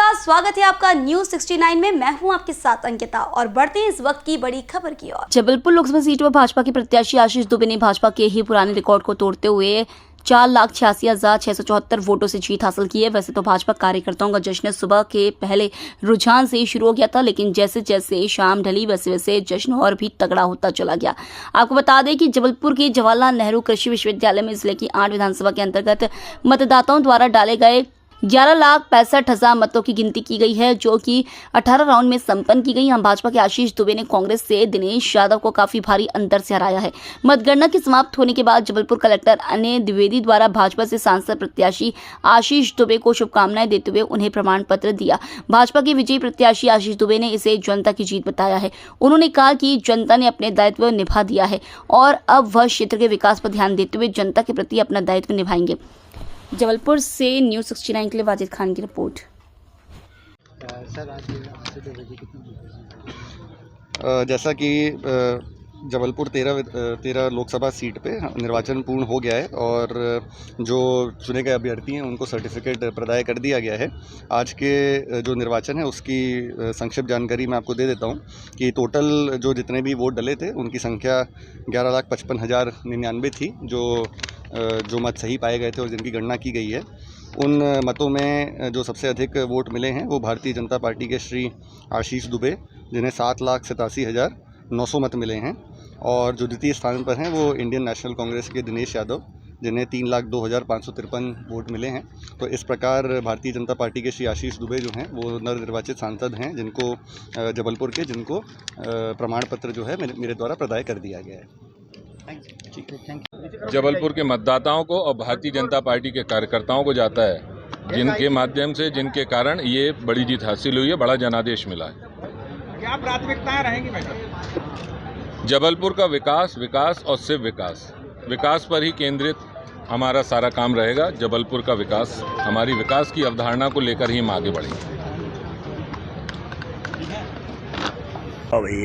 नमस्कार, स्वागत है आपका न्यूज 69 में। मैं हूं आपके साथ अंकिता और बढ़ते हैं इस वक्त की बड़ी खबर की ओर। जबलपुर लोकसभा सीट पर भाजपा के प्रत्याशी आशीष दुबे ने भाजपा के ही पुराने रिकॉर्ड को तोड़ते हुए 4,86,674 वोटों से जीत हासिल की है। वैसे तो भाजपा कार्यकर्ताओं का जश्न सुबह के पहले रुझान से ही शुरू हो गया था, लेकिन जैसे जैसे शाम ढली वैसे वैसे जश्न और भी तगड़ा होता चला गया। आपको बता दें कि जबलपुर के जवाहरलाल नेहरू कृषि विश्वविद्यालय में जिले की 8 विधानसभा के अंतर्गत मतदाताओं द्वारा डाले गए 11,65,000 मतों की गिनती की गई है, जो कि 18 राउंड में संपन्न की गई। यहाँ भाजपा के आशीष दुबे ने कांग्रेस से दिनेश यादव को काफी भारी अंतर से हराया है। मतगणना के समाप्त होने के बाद जबलपुर कलेक्टर अनय द्विवेदी द्वारा भाजपा से सांसद प्रत्याशी आशीष दुबे को शुभकामनाएं देते हुए उन्हें प्रमाण पत्र दिया। भाजपा के विजयी प्रत्याशी आशीष दुबे ने इसे जनता की जीत बताया है। उन्होंने कहा कि जनता ने अपने दायित्व निभा दिया है और अब वह क्षेत्र के विकास पर ध्यान देते हुए जनता के प्रति अपना दायित्व निभाएंगे। जबलपुर से न्यूज 69 के लिए वाजिद खान की रिपोर्ट। सर, जैसा कि जबलपुर 13 लोकसभा सीट पे निर्वाचन पूर्ण हो गया है और जो चुने गए अभ्यर्थी हैं उनको सर्टिफिकेट प्रदाय कर दिया गया है। आज के जो निर्वाचन है उसकी संक्षिप्त जानकारी मैं आपको दे देता हूं कि टोटल जो जितने भी वोट डले थे उनकी संख्या 11,55,099 थी, जो मत सही पाए गए थे और जिनकी गणना की गई है। उन मतों में जो सबसे अधिक वोट मिले हैं वो भारतीय जनता पार्टी के श्री आशीष दुबे, जिन्हें 7,87,900 मत मिले हैं, और जो द्वितीय स्थान पर हैं वो इंडियन नेशनल कांग्रेस के दिनेश यादव, जिन्हें 3,02,553 वोट मिले हैं। तो इस प्रकार भारतीय जनता पार्टी के श्री आशीष दुबे जो हैं वो नवनिर्वाचित सांसद हैं, जिनको जबलपुर के जिनको प्रमाण पत्र जो है मेरे द्वारा प्रदाय कर दिया गया है। जबलपुर के मतदाताओं को और भारतीय जनता पार्टी के कार्यकर्ताओं को जाता है, जिनके माध्यम से, जिनके कारण ये बड़ी जीत हासिल हुई है, बड़ा जनादेश मिला है। क्या प्राथमिकताएं रहेंगी भाई साहब? जबलपुर का विकास और सिर्फ विकास पर ही केंद्रित हमारा सारा काम रहेगा। जबलपुर का विकास, हमारी विकास की अवधारणा को लेकर ही हम आगे बढ़ेंगे। भाई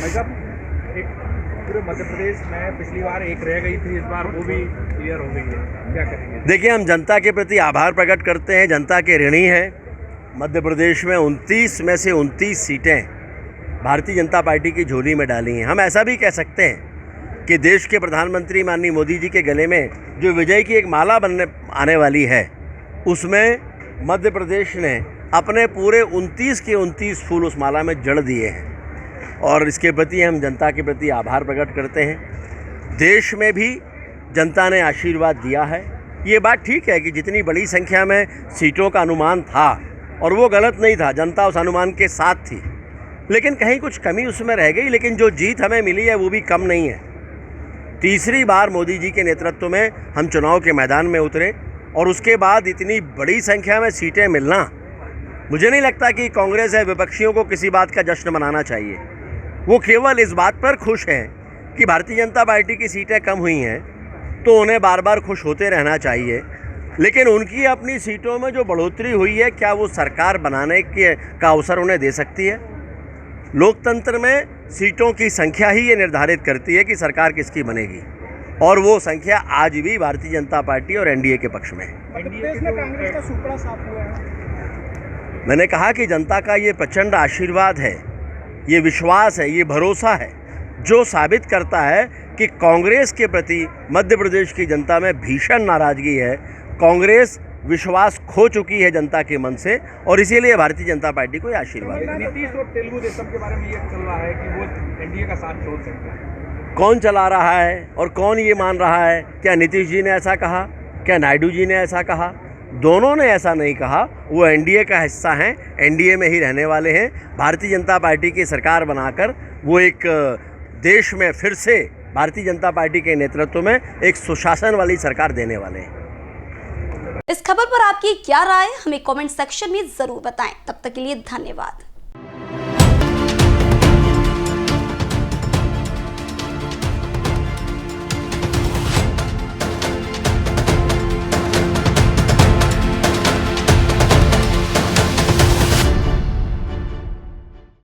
साहब, एक पूरे मध्य प्रदेश में पिछली बार एक रह गई थी, इस बार वो भी क्लियर हो गई है, क्या करेंगे? देखिए, हम जनता के प्रति आभार प्रकट करते हैं, जनता के ऋणी हैं। मध्य प्रदेश में 29 में से 29 सीटें भारतीय जनता पार्टी की झोली में डाली हैं। हम ऐसा भी कह सकते हैं कि देश के प्रधानमंत्री माननीय मोदी जी के गले में जो विजय की एक माला बनने आने वाली है, उसमें मध्य प्रदेश ने अपने पूरे 29 के 29 फूल उस माला में जड़ दिए हैं और इसके प्रति हम जनता के प्रति आभार प्रकट करते हैं। देश में भी जनता ने आशीर्वाद दिया है। ये बात ठीक है कि जितनी बड़ी संख्या में सीटों का अनुमान था, और वो गलत नहीं था, जनता उस अनुमान के साथ थी, लेकिन कहीं कुछ कमी उसमें रह गई। लेकिन जो जीत हमें मिली है वो भी कम नहीं है। तीसरी बार मोदी जी के नेतृत्व में हम चुनाव के मैदान में उतरे और उसके बाद इतनी बड़ी संख्या में सीटें मिलना, मुझे नहीं लगता कि कांग्रेस या विपक्षियों को किसी बात का जश्न मनाना चाहिए। वो केवल इस बात पर खुश हैं कि भारतीय जनता पार्टी की सीटें कम हुई हैं, तो उन्हें बार बार खुश होते रहना चाहिए। लेकिन उनकी अपनी सीटों में जो बढ़ोतरी हुई है, क्या वो सरकार बनाने का अवसर उन्हें दे सकती है? लोकतंत्र में सीटों की संख्या ही ये निर्धारित करती है कि सरकार किसकी बनेगी, और वो संख्या आज भी भारतीय जनता पार्टी और एनडीए के पक्ष में है। कांग्रेस का सुपड़ा साफ हुआ है। मैंने कहा कि जनता का ये प्रचंड आशीर्वाद है, ये विश्वास है, ये भरोसा है, जो साबित करता है कि कांग्रेस के प्रति मध्य प्रदेश की जनता में भीषण नाराजगी है। कांग्रेस विश्वास खो चुकी है जनता के मन से, और इसीलिए भारतीय जनता पार्टी को आशीर्वाद है। नीतीश और तेलुगु देशम के बारे में ये चल रहा है कि वो एनडीए का साथ छोड़ सकते हैं। कौन चला रहा है और कौन ये मान रहा है? क्या नीतीश जी ने ऐसा कहा? क्या नायडू जी ने ऐसा कहा? दोनों ने ऐसा नहीं कहा। वो एनडीए का हिस्सा हैं, एनडीए में ही रहने वाले हैं। भारतीय जनता पार्टी की सरकार बनाकर वो एक देश में फिर से भारतीय जनता पार्टी के नेतृत्व में एक सुशासन वाली सरकार देने वाले हैं। इस खबर पर आपकी क्या राय, हमें कमेंट सेक्शन में जरूर बताएं। तब तक के लिए धन्यवाद।